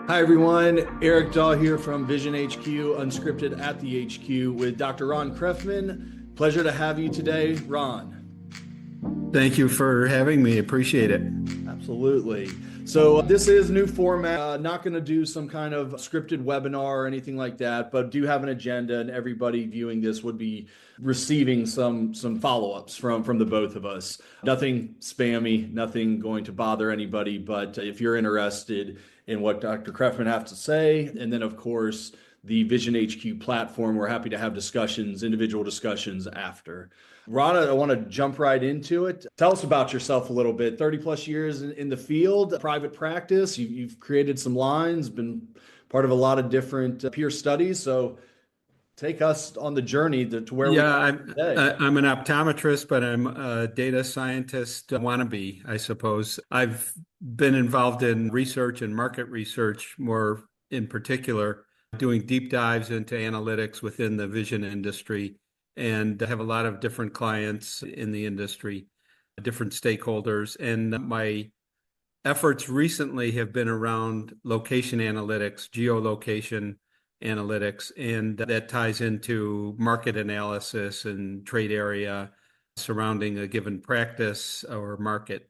Hi, everyone. Eric Daw here from VisionHQ, Unscripted at the HQ with Dr. Ron Krefman. Pleasure to have you today, Ron. Thank you for having me. Appreciate it. Absolutely. So this is new format. Not going to do some kind of scripted webinar or anything like that, but do have an agenda, and everybody viewing this would be receiving some follow-ups from the both of us. Nothing spammy, nothing going to bother anybody, but if you're interested in what Dr. Krefman has to say, and then of course the Vision HQ platform, we're happy to have discussions, individual discussions after. Rana, I want to jump right into it. Tell us about yourself a little bit. 30 plus years in the field, private practice. You've created some lines, been part of a lot of different peer studies. So take us on the journey to where we Yeah, are I'm today. I'm an optometrist, but I'm a data scientist wannabe, I suppose. I've been involved in research and market research more in particular, doing deep dives into analytics within the vision industry, and I have a lot of different clients in the industry, different stakeholders, and my efforts recently have been around location analytics, geolocation analytics, and that ties into market analysis and trade area surrounding a given practice or market.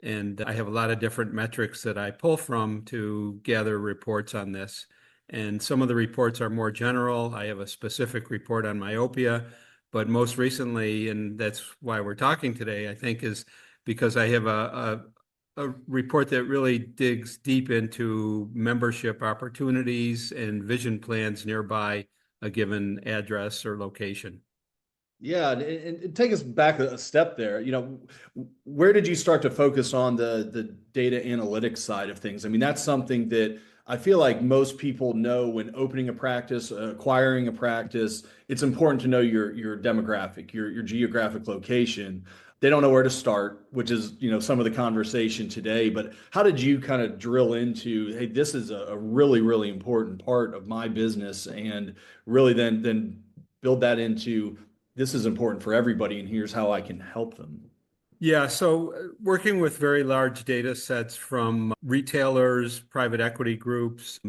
And I have a lot of different metrics that I pull from to gather reports on this. And some of the reports are more general. I have a specific report on myopia, but most recently, and that's why we're talking today, I think, is because I have a report that really digs deep into membership opportunities and vision plans nearby a given address or location. Yeah, and take us back a step there. Where did you start to focus on the data analytics side of things? I mean, that's something that I feel like most people know when opening a practice, acquiring a practice. It's important to know your demographic, your geographic location. They don't know where to start, which is, some of the conversation today. But how did you kind of drill into, hey, this is a really, really important part of my business, and really then build that into this is important for everybody, and here's how I can help them. Yeah, so working with very large data sets from retailers, private equity groups,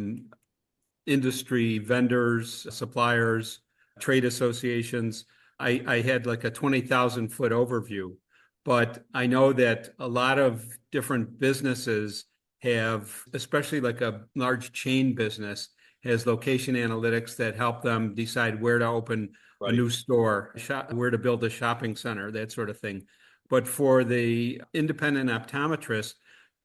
industry vendors, suppliers, trade associations, I had like a 20,000-foot overview. But I know that a lot of different businesses have, especially like a large chain business, has location analytics that help them decide where to open a Right. new store, where to build a shopping center, that sort of thing. But for the independent optometrist,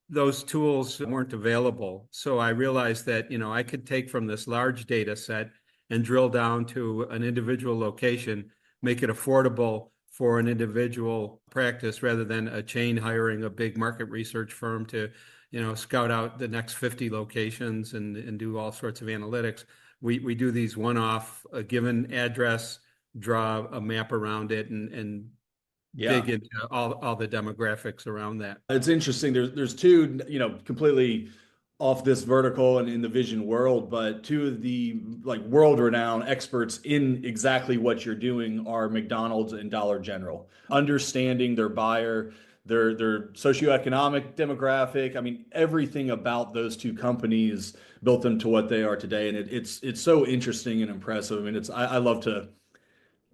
those tools weren't available. So I realized that, I could take from this large data set and drill down to an individual location, make it affordable for an individual practice rather than a chain hiring a big market research firm to, scout out the next 50 locations and do all sorts of analytics. We do these one-off, a given address, draw a map around it and Yeah. dig into all the demographics around that. It's interesting. There's two, completely off this vertical and in the vision world, but two of the like world-renowned experts in exactly what you're doing are McDonald's and Dollar General. Understanding their buyer, their socioeconomic demographic. I mean, everything about those two companies built them to what they are today. And it's so interesting and impressive. I mean, I love to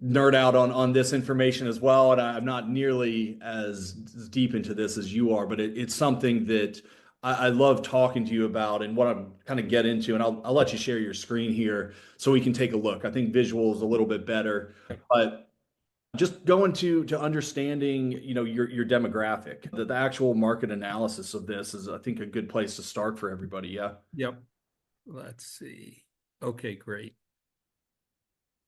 nerd out on this information as well, and I'm not nearly as deep into this as you are, but it's something that I love talking to you about and what I'm kind of get into. And I'll let you share your screen here so we can take a look. I think visual is a little bit better, but just going to understanding, your demographic, the actual market analysis of this is, I think, a good place to start for everybody. Yeah. Yep. Let's see. Okay, great.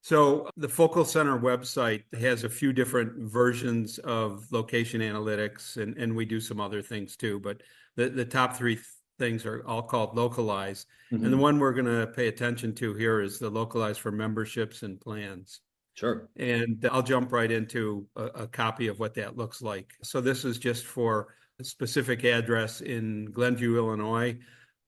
So the focalCenter website has a few different versions of location analytics, and we do some other things too, but the top three things are all called localized. And the Mhm. one we're going to pay attention to here is the localized for memberships and plans. Sure. And I'll jump right into a copy of what that looks like. So this is just for a specific address in Glenview, Illinois.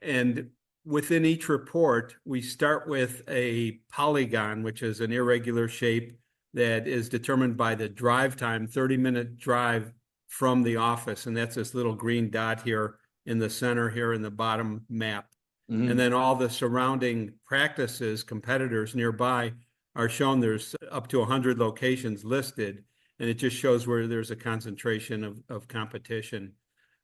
And within each report, we start with a polygon, which is an irregular shape that is determined by the drive time, 30-minute drive from the office. And that's this little green dot here in the center here in the bottom map. And Mhm. then all the surrounding practices, competitors nearby are shown. There's up to 100 locations listed, and it just shows where there's a concentration of competition.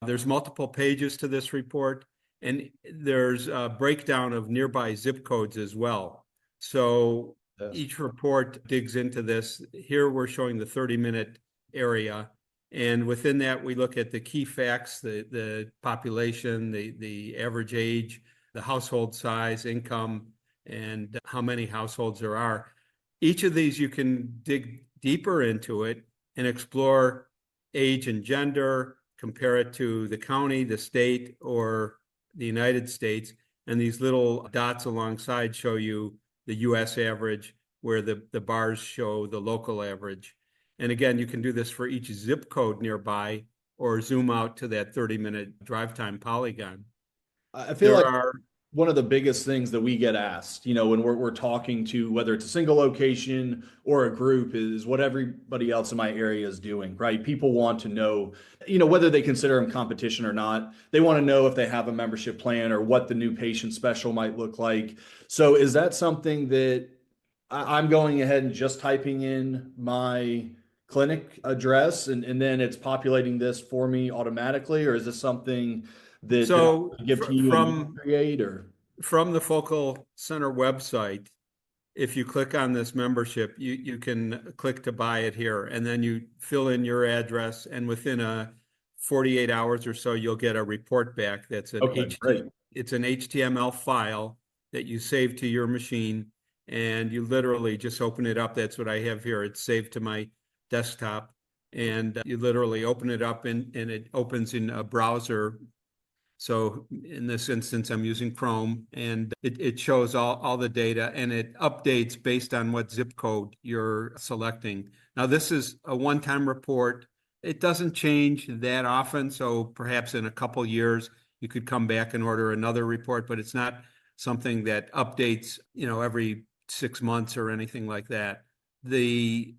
There's multiple pages to this report, and there's a breakdown of nearby zip codes as well. So Yes. each report digs into this. Here we're showing the 30-minute area. And within that, we look at the key facts, the population, the average age, the household size, income, and how many households there are. Each of these, you can dig deeper into it and explore age and gender, compare it to the county, the state, or the United States. And these little dots alongside show you the US average, where the bars show the local average. And again, you can do this for each zip code nearby or zoom out to that 30-minute drive time polygon. I feel There like are one of the biggest things that we get asked, when we're talking to whether it's a single location or a group, is what everybody else in my area is doing, right? People want to know, whether they consider them competition or not. They want to know if they have a membership plan or what the new patient special might look like. So is that something that I'm going ahead and just typing in my clinic address and then it's populating this for me automatically, or is this something that so I give to you and you create, or? from the focalCenter website, if you click on this membership, you can click to buy it here, and then you fill in your address, and within 48 hours or so, you'll get a report back that's Okay, great. it's an HTML file that you save to your machine, and you literally just open it up. That's what I have here. It's saved to my desktop, and you literally open it up, and it opens in a browser. So in this instance, I'm using Chrome, and it shows all the data, and it updates based on what zip code you're selecting. Now, this is a one-time report. It doesn't change that often, so perhaps in a couple years, you could come back and order another report, but it's not something that updates, every 6 months or anything like that. The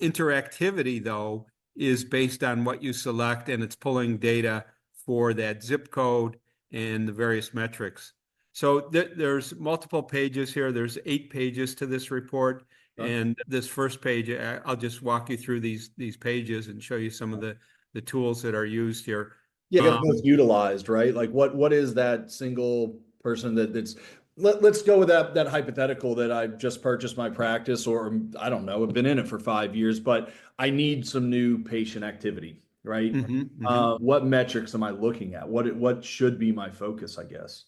interactivity, though, is based on what you select, and it's pulling data for that zip code and the various metrics. So there's multiple pages here. There's 8 pages to this report. Huh? And this first page, I'll just walk you through these pages and show you some of the tools that are used here. Yeah, I guess Um, most utilized, right? Like what is that single person that's let's go with that hypothetical that I just purchased my practice, or I don't know, I've been in it for 5 years, but I need some new patient activity, right? mhm, mhm. What metrics am I looking at? What should be my focus, I guess?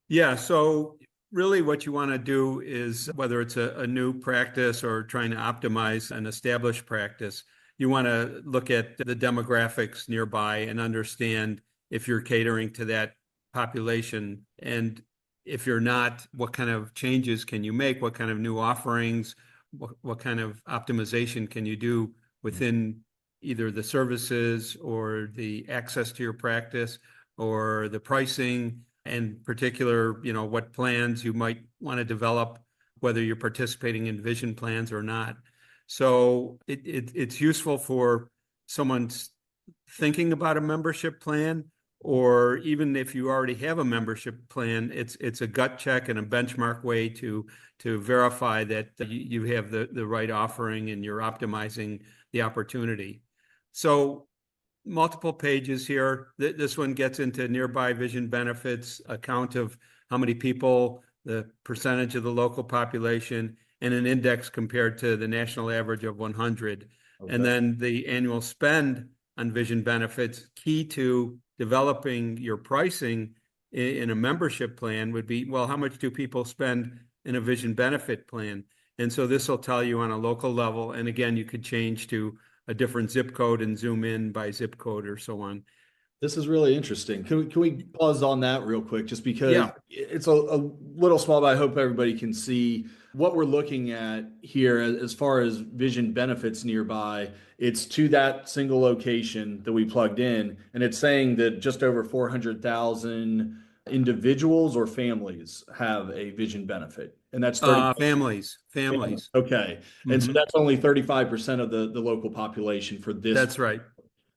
Yeah, so really what you want to do is, whether it's a new practice or trying to optimize an established practice, you want to look at the demographics nearby and understand if you're catering to that population. And if you're not, what kind of changes can you make? What kind of new offerings? What kind of optimization can you do within either the services or the access to your practice or the pricing? And particular, what plans you might want to develop, whether you're participating in vision plans or not. So it's useful for someone thinking about a membership plan, or even if you already have a membership plan, it's a gut check and a benchmark way to verify that you have the right offering and you're optimizing the opportunity. So multiple pages here. This one gets into nearby vision benefits, a count of how many people, the percentage of the local population, and an index compared to the national average of 100. And Okay. then the annual spend on vision benefits. Key to developing your pricing in a membership plan would be, well, how much do people spend in a vision benefit plan? And so this will tell you on a local level. And again, you could change to a different zip code and zoom in by zip code or so on. This is really interesting. Can we pause on that real quick, just because Yeah. it's a little small, but I hope everybody can see what we're looking at here as far as vision benefits nearby. It's to that single location that we plugged in, and it's saying that just over 400,000 individuals or families have a vision benefit, and that's 30 Families, families. families. Okay. And so Hmm. that's only 35% of the local population for this. That's right.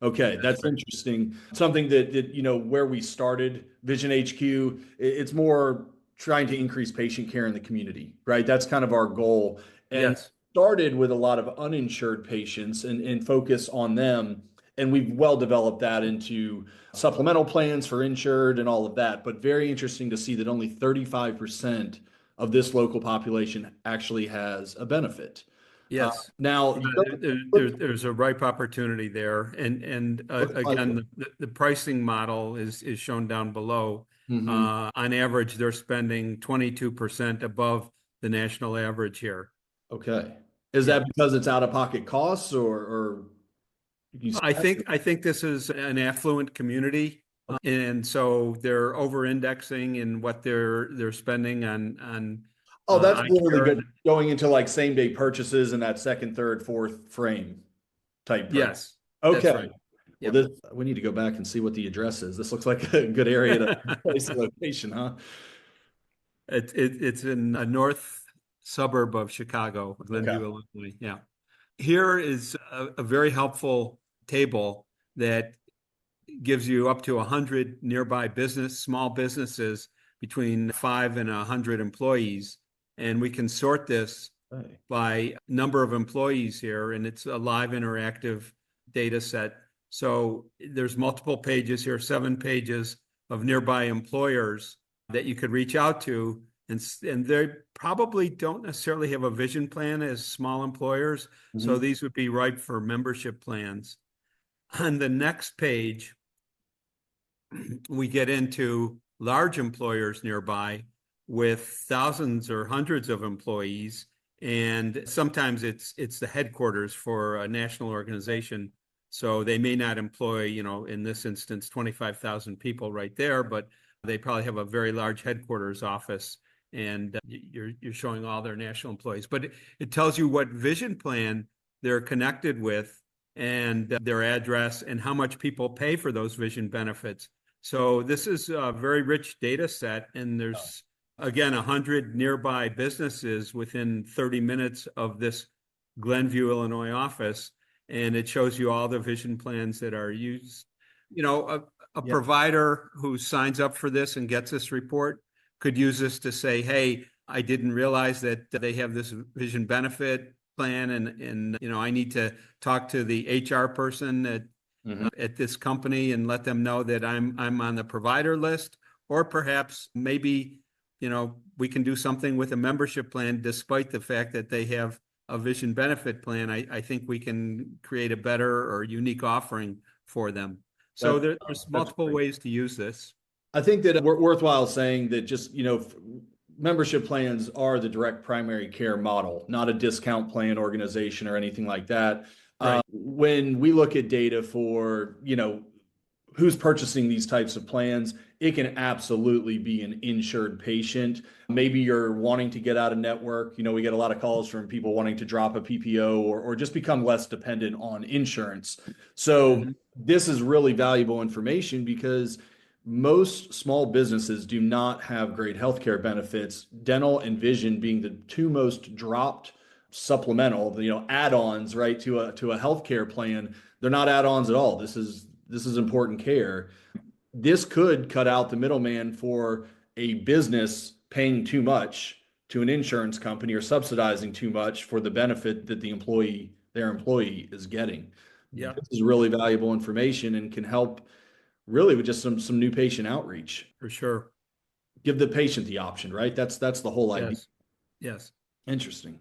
Okay, That's that's right. interesting. Something that where we started Vision HQ, it's more trying to increase patient care in the community, right? That's kind of our goal. And Yes. started with a lot of uninsured patients and focus on them. And we've well developed that into supplemental plans for insured and all of that. But very interesting to see that only 35% of this local population actually has a benefit. Yes. Now, Yeah, there's a ripe opportunity there. And looks like again, it. the pricing model is shown down below. Mhm. On average, they're spending 22% above the national average here. Okay. Is Yeah. that because it's out of pocket costs or you I think this is an affluent community, and so they're over-indexing in what they're spending on oh, that's eye really care. good going into like same day purchases in that second, third, fourth frame type purchase. Yes, that's Okay. right. Well, Yep. this we need to go back and see what the address is. This looks like a good area to place a location, huh? It's in a north suburb of Chicago, Okay. Glenview, Illinois. Yeah. Here is a very helpful table that gives you up to 100 nearby small businesses between 5 and 100 employees. And we can sort this Hey. by number of employees here, and it's a live interactive data set. So there's multiple pages here, 7 pages of nearby employers that you could reach out to. And they probably don't necessarily have a vision plan as small employers. So Mhm. these would be ripe for membership plans. On the next page, we get into large employers nearby with thousands or hundreds of employees, and sometimes it's the headquarters for a national organization. So they may not employ, in this instance, 25,000 people right there, but they probably have a very large headquarters office, and you're showing all their national employees. But it tells you what vision plan they're connected with, and their address, and how much people pay for those vision benefits. So this is a very rich data set, and there's, again, 100 nearby businesses within 30 minutes of this Glenview, Illinois office, and it shows you all the vision plans that are used. A Yeah. provider who signs up for this and gets this report could use this to say, hey, I didn't realize that they have this vision benefit plan, and I need to talk to the HR person Mhm. at this company and let them know that I'm on the provider list, or perhaps maybe we can do something with a membership plan, despite the fact that they have a vision benefit plan. I think we can create a better or unique offering for them. So That, there's that's multiple great. ways to use this. I think that worthwhile saying that just, membership plans are the direct primary care model, not a discount plan organization or anything like that. Right. When we look at data for, who's purchasing these types of plans, it can absolutely be an insured patient. Maybe you're wanting to get out of network. We get a lot of calls from people wanting to drop a PPO or just become less dependent on insurance. So Mm-hmm. this is really valuable information because most small businesses do not have great healthcare benefits, dental and vision being the two most dropped supplemental, add-ons, right, to a healthcare plan. They're not add-ons at all. This is important care. This could cut out the middleman for a business paying too much to an insurance company or subsidizing too much for the benefit that their employee is getting. Yeah, This is really valuable information and can help really with just some new patient outreach. for sure. Give the patient the option, right? That's the whole idea. Yes. Yes. Interesting.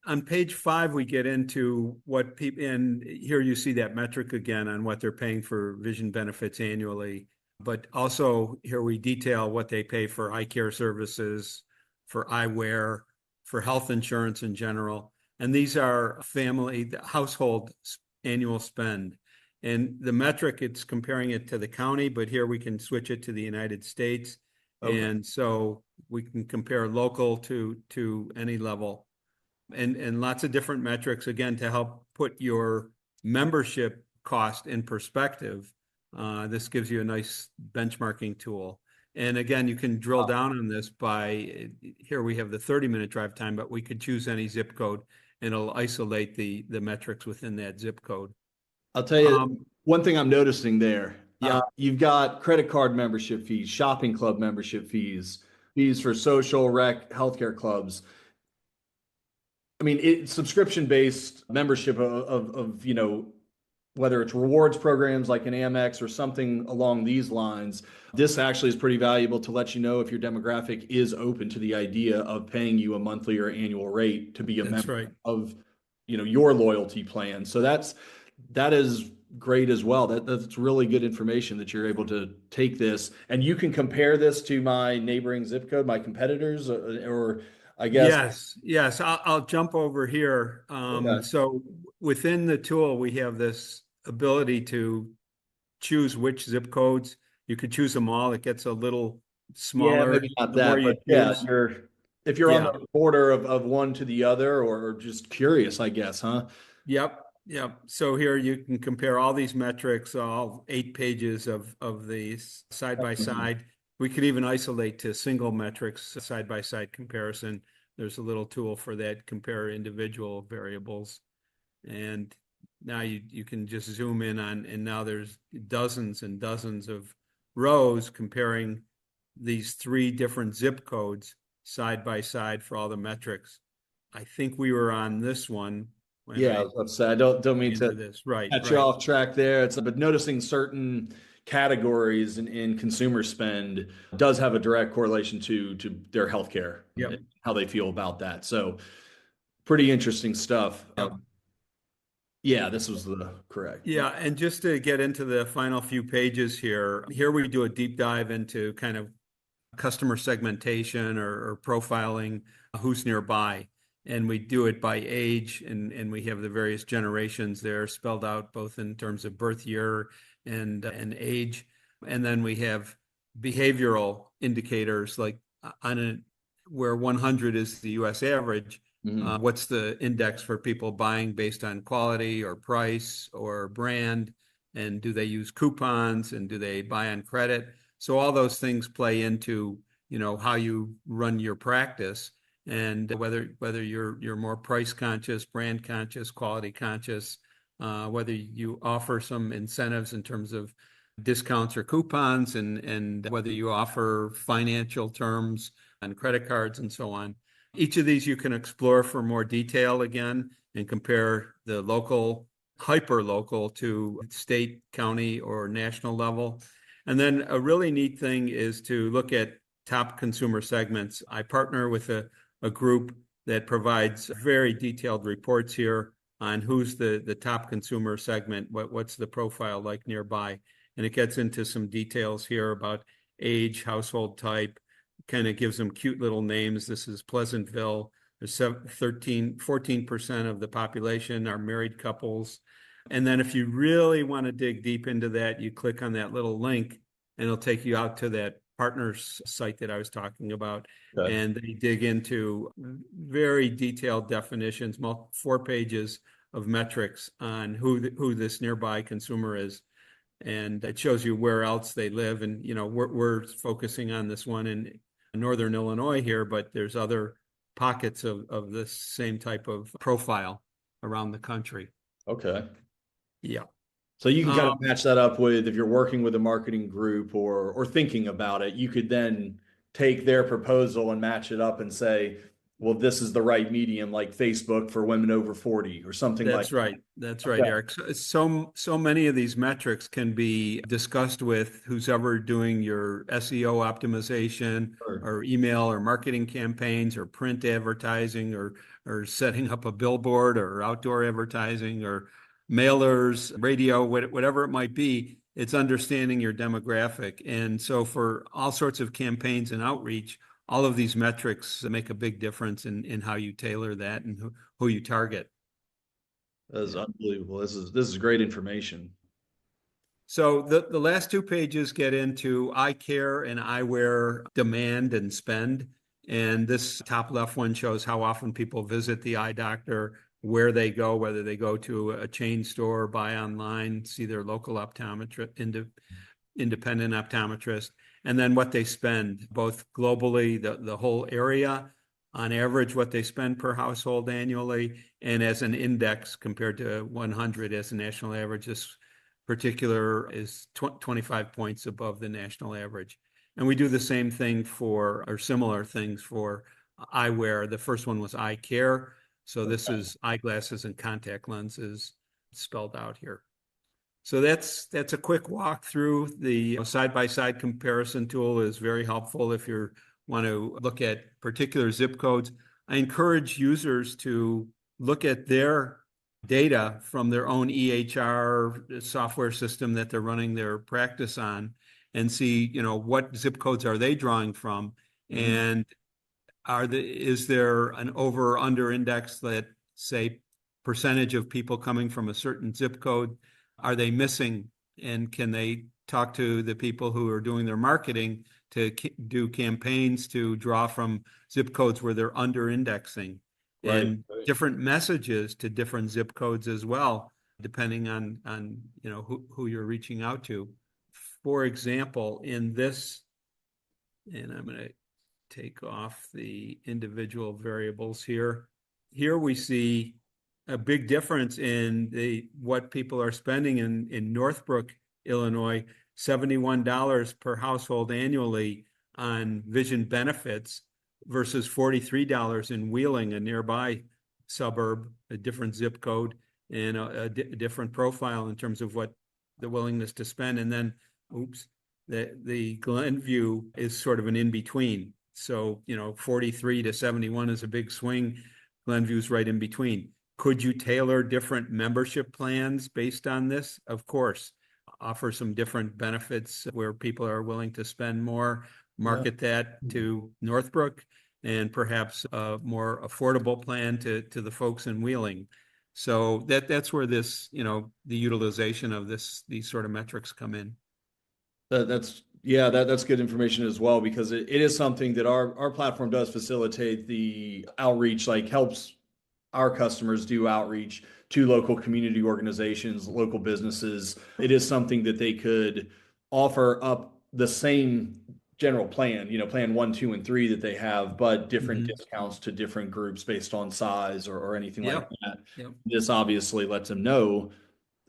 On page 5, we get into what people, and here you see that metric again on what they're paying for vision benefits annually. But also here we detail what they pay for eye care services, for eyewear, for health insurance in general. And these are household annual spend. And the metric, it's comparing it to the county, but here we can switch it to the United States. Okay. And so we can compare local to any level. And lots of different metrics, again, to help put your membership cost in perspective. This gives you a nice benchmarking tool. And again, you can drill down on this by, here we have the 30-minute drive time, but we could choose any zip code and it'll isolate the metrics within that zip code. I'll tell you Um, one thing I'm noticing there. yeah, You've got credit card membership fees, shopping club membership fees, fees for social rec healthcare clubs. I mean, subscription-based membership of, whether it's rewards programs like an Amex or something along these lines, this actually is pretty valuable to let you know if your demographic is open to the idea of paying you a monthly or annual rate to be a That's member right. of, your loyalty plan. So that is great as well. That's really good information that you're able to take this and you can compare this to my neighboring zip code, my competitors, or I guess. Yes, yes. I'll jump over here. Okay. So within the tool, we have this ability to choose which zip codes. You could choose them all. It gets a little Yeah, smaller maybe not the more that, you but yeah, choose. if you're on Yeah. the border of one to the other, or just curious, I guess, huh? Yep. Yep. So here you can compare all these metrics, all 8 pages of these side by side. We could even isolate to single metrics, side by side comparison. There's a little tool for that, compare individual variables. And now you can just zoom in on, and now there's dozens and dozens of rows comparing these 3 different zip codes side by side for all the metrics. I think we were on this one when Yeah, I I was about to say, I don't mean into to this. Right, catch you right. off track there. But noticing certain categories in consumer spend does have a direct correlation to their healthcare, Yep, and how they feel about that. So pretty interesting stuff. yep. Yeah, this was the correct. Yeah, and just to get into the final few pages here we do a deep dive into kind of customer segmentation or profiling who's nearby. And we do it by age, and we have the various generations there spelled out both in terms of birth year and age. And then we have behavioral indicators like where 100 is the US average. Mhm. What's the index for people buying based on quality or price or brand? And do they use coupons and do they buy on credit? So all those things play into, how you run your practice and whether you're more price conscious, brand conscious, quality conscious, whether you offer some incentives in terms of discounts or coupons, and whether you offer financial terms and credit cards and so on. Each of these you can explore for more detail again and compare the local, hyper local to state, county, or national level. And then a really neat thing is to look at top consumer segments. I partner with a group that provides very detailed reports here on who's the top consumer segment, what's the profile like nearby. And it gets into some details here about age, household type, kind of gives them cute little names. This is Pleasantville. There's 14% of the population are married couples. And then if you really want to dig deep into that, you click on that little link and it'll take you out to that partners site that I was talking about. Okay. And they dig into very detailed definitions, 4 pages of metrics on who this nearby consumer is. And it shows you where else they live. And, we're focusing on this one in Northern Illinois here, but there's other pockets of this same type of profile around the country. Okay. Yeah. So you can kind of Um, match that up with, if you're working with a marketing group or thinking about it, you could then take their proposal and match it up and say, well, this is the right medium, like Facebook for women over 40 or something like That's right. That's that. right, Okay. Eric. So many of these metrics can be discussed with who's ever doing your SEO optimization Sure. or email or marketing campaigns or print advertising or setting up a billboard or outdoor advertising or mailers, radio, whatever it might be. It's understanding your demographic. And so for all sorts of campaigns and outreach, all of these metrics make a big difference in how you tailor that and who you target. That is Yeah. unbelievable. This is great information. So the last 2 pages get into eye care and eyewear demand and spend. And this top left one shows how often people visit the eye doctor, where they go, whether they go to a chain store, buy online, see their local optometrist, independent optometrist, and then what they spend, both globally, the whole area, on average, what they spend per household annually, and as an index compared to 100 as a national average. This particular is 25 points above the national average. And we do the same thing for, or similar things for eyewear. The first one was eye care. So this is eyeglasses and contact lenses spelled out here. So that's a quick walk through. The side-by-side comparison tool is very helpful if you want to look at particular zip codes. I encourage users to look at their data from their own EHR software system that they're running their practice on and see, what zip codes are they drawing from, and is there an over or under index that, say, percentage of people coming from a certain zip code are they missing, and can they talk to the people who are doing their marketing to do campaigns to draw from zip codes where they're under indexing, and different messages to different zip codes as well, depending on who you're reaching out to. For example, in this, and I'm going to take off the individual variables here. Here we see a big difference in what people are spending in Northbrook, Illinois, $71 per household annually on vision benefits versus $43 in Wheeling, a nearby suburb, a different zip code, and a different profile in terms of what the willingness to spend. And then, the Glenview is sort of an in-between. So, 43 to 71 is a big swing. Glenview's right in between. Could you tailor different membership plans based on this? Of course. Offer some different benefits where people are willing to spend more, market that to Northbrook, and perhaps a more affordable plan to the folks in Wheeling. So that's where this, the utilization of these sort of metrics come in. That's good information as well, because it is something that our platform does facilitate the outreach, like helps our customers do outreach to local community organizations, local businesses. It is something that they could offer up the same general plan, plan 1, 2, and 3 that they have, but different discounts to different groups based on size or anything like that. Yep. This obviously lets them know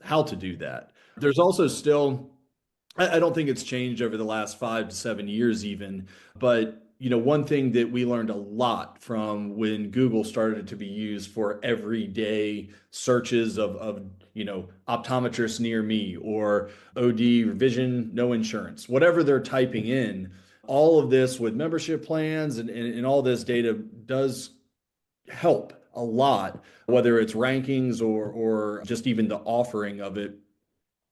how to do that. There's also still, I don't think it's changed over the last 5 to 7 years even, but one thing that we learned a lot from when Google started to be used for everyday searches of optometrists near me, or OD, vision, no insurance, whatever they're typing in, all of this with membership plans and all this data does help a lot, whether it's rankings or just even the offering of it.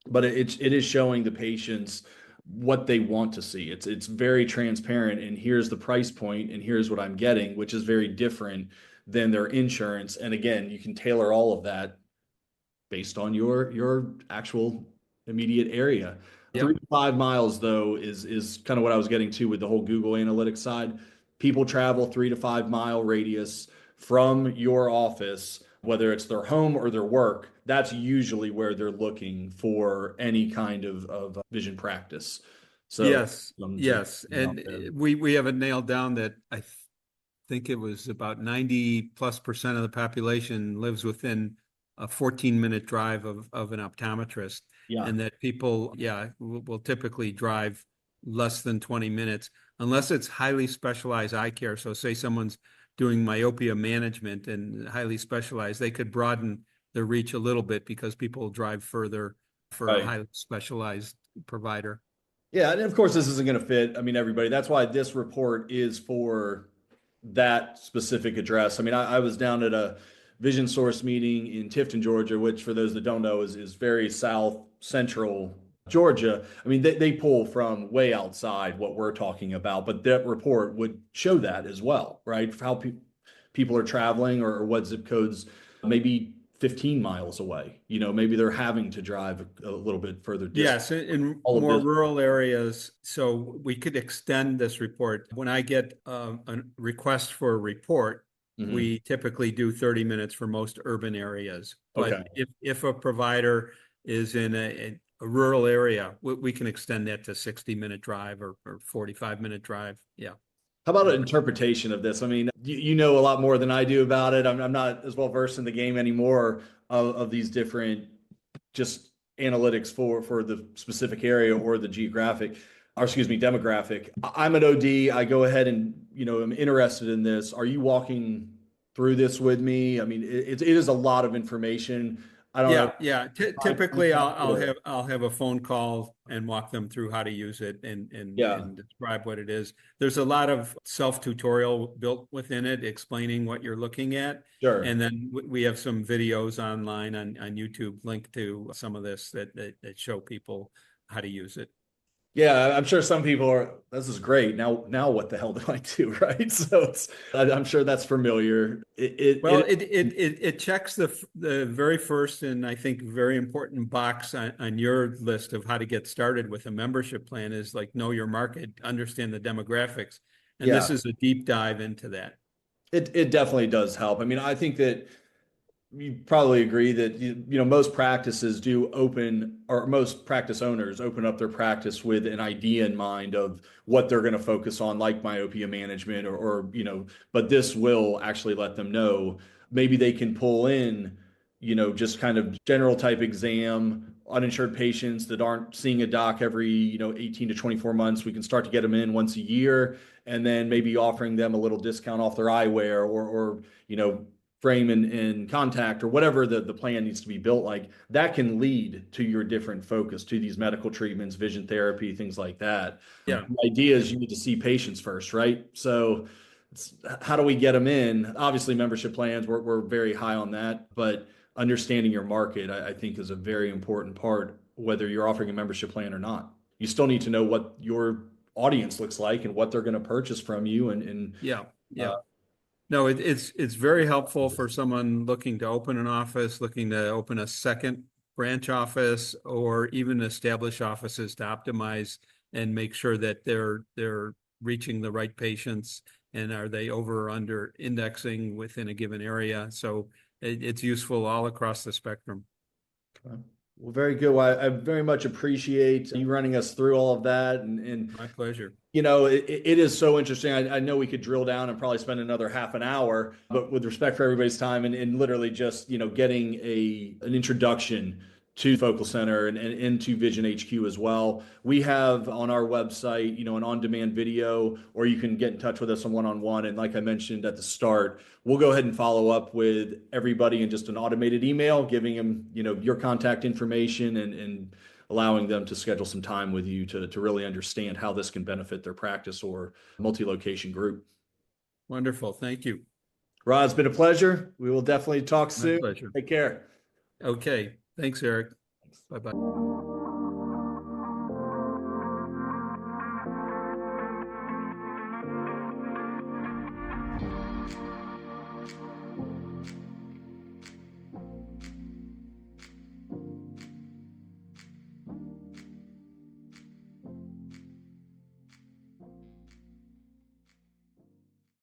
But it is showing the patients what they want to see. It's very transparent, and here's the price point, and here's what I'm getting, which is very different than their insurance. And again, you can tailor all of that based on your actual immediate area. Yep. 3 to 5 miles, though, is kind of what I was getting to with the whole Google Analytics side. People travel 3 to 5 mile radius from your office, whether it's their home or their work. That's usually where they're looking for any kind of vision practice. So yes. And we have it nailed down that I think it was about 90+% of the population lives within a 14-minute drive of an optometrist. Yeah. And that people, will typically drive less than 20 minutes, unless it's highly specialized eye care. So say someone's doing myopia management and highly specialized, they could broaden their reach a little bit because people drive further for a highly specialized provider. Yeah, and of course this isn't going to fit, everybody. That's why this report is for that specific address. I was down at a Vision Source meeting in Tifton, Georgia, which, for those that don't know, is very south central Georgia. They pull from way outside what we're talking about, but that report would show that as well, right? For how people are traveling, or what zip codes, maybe 15 miles away. Maybe they're having to drive a little bit further distance. Yes, in more rural areas. So we could extend this report. When I get a request for a report, we typically do 30 minutes for most urban areas. But if a provider is in a rural area, we can extend that to 60-minute drive or 45-minute drive. Yeah. How about an interpretation of this? You know a lot more than I do about it. I'm not as well versed in the game anymore of these different just analytics for the specific area or the geographic. or excuse me, demographic. I'm an OD. I go ahead and, am interested in this. Are you walking through this with me? I mean, it is a lot of information. I don't know. Yeah, yeah. Typically, I'll have a phone call and walk them through how to use it Yeah, and describe what it is. There's a lot of self-tutorial built within it, explaining what you're looking at. sure. And then we have some videos online on YouTube linked to some of this that show people how to use it. Yeah, I'm sure some people are, this is great. Now what the hell do I do? Right. So I'm sure that's familiar. Well, it checks the very first and I think very important box on your list of how to get started with a membership plan is like know your market, understand the demographics. And this yeah, is a deep dive into that. it definitely does help. I mean, I think that you probably agree that most practices do open, or most practice owners open up their practice with an idea in mind of what they're going to focus on, like myopia management, but this will actually let them know maybe they can pull in, just kind of general type exam, uninsured patients that aren't seeing a doc every 18 to 24 months. We can start to get them in once a year, and then maybe offering them a little discount off their eyewear, or frame and contact, or whatever the plan needs to be built. Like that can lead to your different focus, to these medical treatments, vision therapy, things like that. Yeah. The idea is you need to see patients first, right? So how do we get them in? Obviously, membership plans, we're very high on that, but understanding your market, I think, is a very important part, whether you're offering a membership plan or not. You still need to know what your audience looks like and what they're going to purchase from you. Yeah. Yeah. No, it's very helpful for someone looking to open an office, looking to open a second branch office, or even establish offices to optimize and make sure that they're reaching the right patients, and are they over or under indexing within a given area. So it's useful all across the spectrum. Well, very good. Well, I very much appreciate you running us through all of that. And My pleasure. it is so interesting. I know we could drill down and probably spend another half an hour, but with respect for everybody's time, and literally just, getting an introduction to focalCenter and into VisionHQ as well. We have on our website, an on-demand video, or you can get in touch with us on one-on-one. And like I mentioned at the start, we'll go ahead and follow up with everybody in just an automated email, giving them, your contact information, and allowing them to schedule some time with you to really understand how this can benefit their practice or multi-location group. Wonderful. Thank you. Rod, it's been a pleasure. We will definitely talk My soon. pleasure. Take care. Okay. Thanks, Eric. Bye-bye.